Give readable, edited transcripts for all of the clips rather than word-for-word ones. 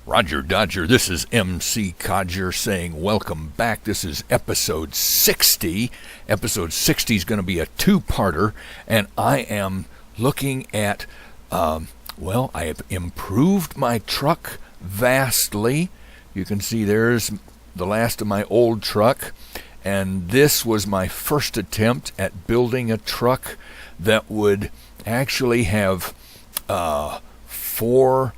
Roger Dodger, this is MC Codger saying welcome back. This is episode 60. Episode 60 is going to be a two-parter, and I am looking at, I have improved my truck vastly. You can see there's the last of my old truck, and this was my first attempt at building a truck that would actually have 4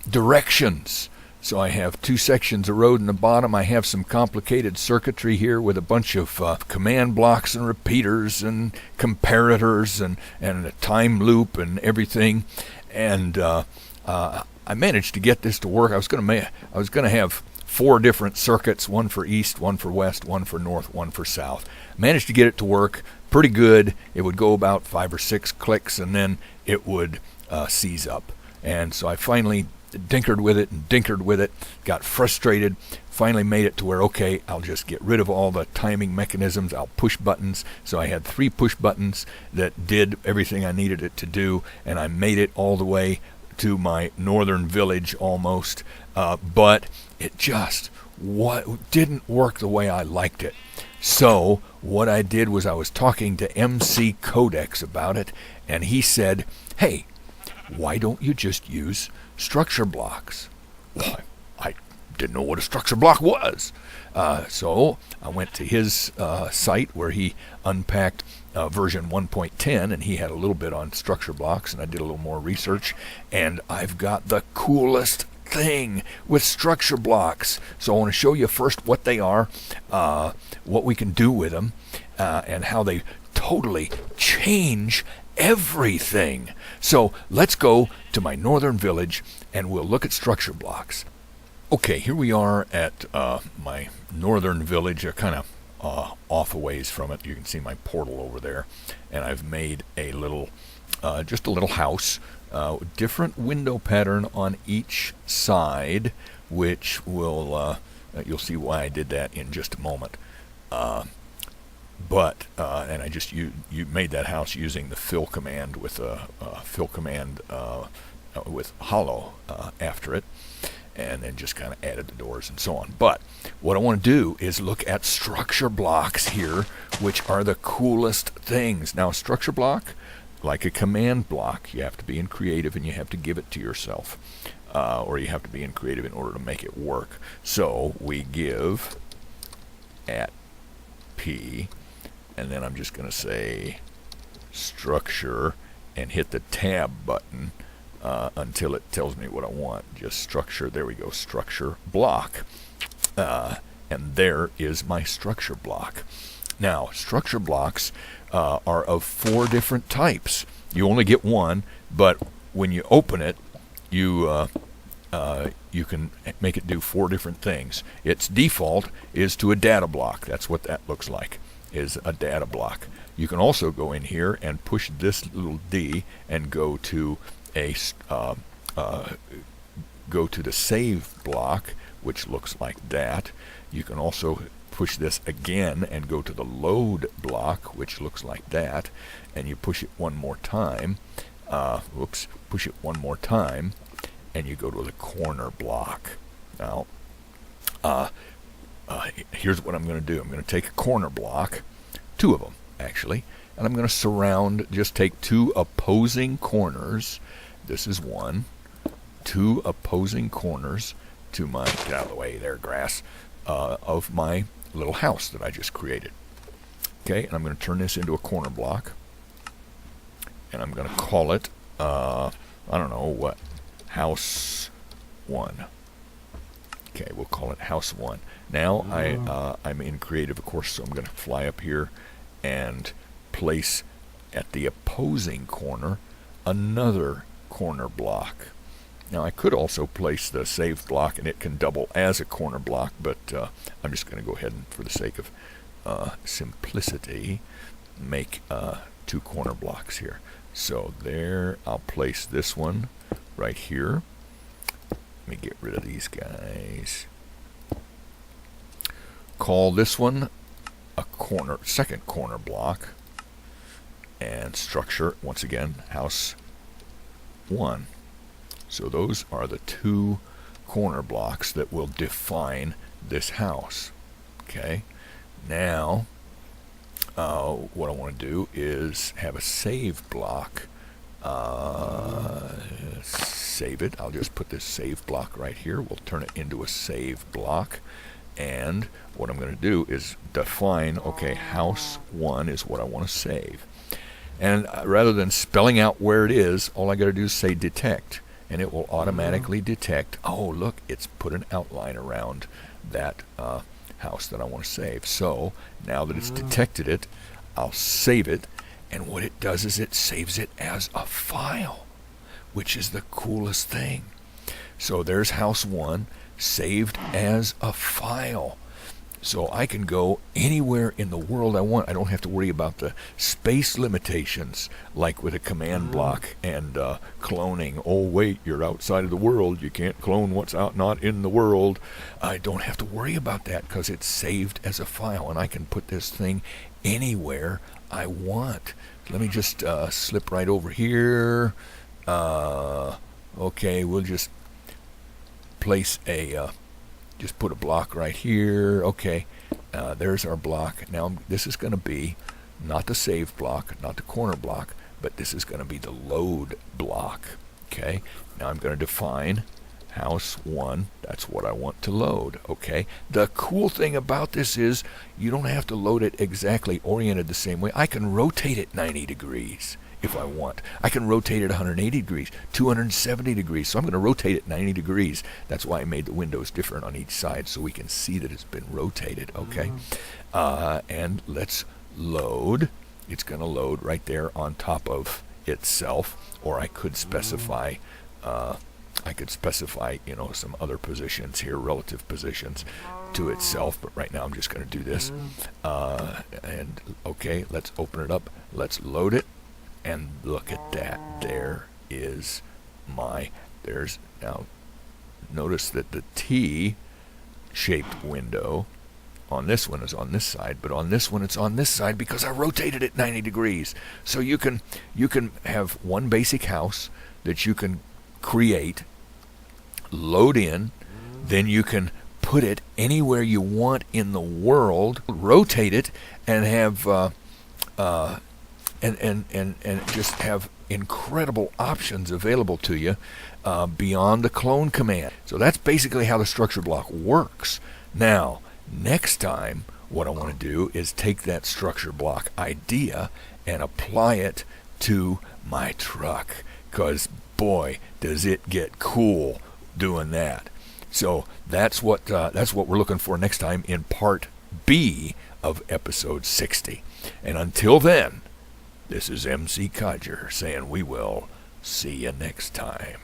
directions. So I have 2 sections of road in the bottom. I have some complicated circuitry here with a bunch of command blocks and repeaters and comparators and a time loop and everything. And I managed to get this to work. I was going to have 4 different circuits, one for east, one for west, one for north, one for south. Managed to get it to work pretty good. It would go about 5 or 6 clicks, and then it would seize up. And so I finally dinkered with it, got frustrated, finally made it to where, okay, I'll just get rid of all the timing mechanisms, I'll push buttons. So I had 3 push buttons that did everything I needed it to do, and I made it all the way to my northern village almost, but it just didn't work the way I liked it. So what I did was I was talking to MC Codex about it, and he said, hey, why don't you just use structure blocks? Well, I didn't know what a structure block was. So I went to his site where he unpacked version 1.10, and he had a little bit on structure blocks, and I did a little more research, and I've got the coolest thing with structure blocks. So I want to show you first what they are, what we can do with them, and how they totally change everything. So let's go to my northern village and we'll look at structure blocks. Okay, here we are at my northern village, kind of off a ways from it. You can see my portal over there, and I've made a little, just a little house, different window pattern on each side, which will, you'll see why I did that in just a moment. And I just you made that house using the fill command with with hollow after it, and then just kind of added the doors and so on. But what I want to do is look at structure blocks here, which are the coolest things. Now, a structure block, like a command block, you have to be in creative and you have to give it to yourself, or you have to be in creative in order to make it work. So we give at P, and then I'm just going to say structure and hit the tab button until it tells me what I want. Just structure, there we go, structure block. And there is my structure block. Now, structure blocks are of 4 different types. You only get one, but when you open it, you can make it do 4 different things. Its default is to a data block. That's what that looks like, is a data block. You can also go in here and push this little D and go to go to the save block, which looks like that. You can also push this again and go to the load block, which looks like that, and you push it one more time. Push it one more time, and you go to the corner block. Now, here's what I'm going to do. I'm going to take a corner block, 2 of them actually, and I'm going to surround, just take 2 opposing corners. This is 1, 2 opposing corners to my, get out of the way there, grass, of my little house that I just created. Okay, and I'm going to turn this into a corner block, and I'm going to call it, I don't know what, house 1. Okay, we'll call it house 1. Now I'm in creative, of course, so I'm going to fly up here and place at the opposing corner another corner block. Now I could also place the save block and it can double as a corner block, but I'm just going to go ahead and, for the sake of simplicity, make 2 corner blocks here. So there, I'll place this one right here. Let me get rid of these guys. Call this one a second corner block, and structure, once again, house 1. So those are the 2 corner blocks that will define this house. Okay, now what I want to do is have a save block. Save it. I'll just put this save block right here. We'll turn it into a save block. And what I'm going to do is define, okay, house 1 is what I want to save. And rather than spelling out where it is, all I got to do is say detect. And it will automatically detect, oh, look, it's put an outline around that house that I want to save. So now that it's detected it, I'll save it. And what it does is it saves it as a file, which is the coolest thing. So there's house 1 saved as a file. So I can go anywhere in the world I want. I don't have to worry about the space limitations like with a command block and cloning. Oh, wait, you're outside of the world. You can't clone what's not in the world. I don't have to worry about that because it's saved as a file, and I can put this thing anywhere I want. Let me just slip right over here. Okay, we'll just place just put a block right here. Okay, there's our block. Now this is going to be not the save block, not the corner block, but this is going to be the load block. Okay, now I'm going to define house 1. That's what I want to load. Okay, the cool thing about this is you don't have to load it exactly oriented the same way. I can rotate it 90 degrees if I want. I can rotate it 180 degrees, 270 degrees. So I'm going to rotate it 90 degrees. That's why I made the windows different on each side, so we can see that it's been rotated. Okay, and let's load. It's going to load right there on top of itself, or I could specify some other positions here, relative positions to itself, but right now I'm just going to do this. And okay, let's open it up. Let's load it. And look at that. There is there's now, notice that the T-shaped window on this one is on this side, but on this one it's on this side because I rotated it 90 degrees. So you can have one basic house that you can create, load in, then you can put it anywhere you want in the world, rotate it, and have and just have incredible options available to you beyond the clone command. So that's basically how the structure block works. Now, next time, what I want to do is take that structure block idea and apply it to my truck, because boy, does it get cool doing that. So that's what we're looking for next time in part B of episode 60. And until then, this is MC Codger saying we will see you next time.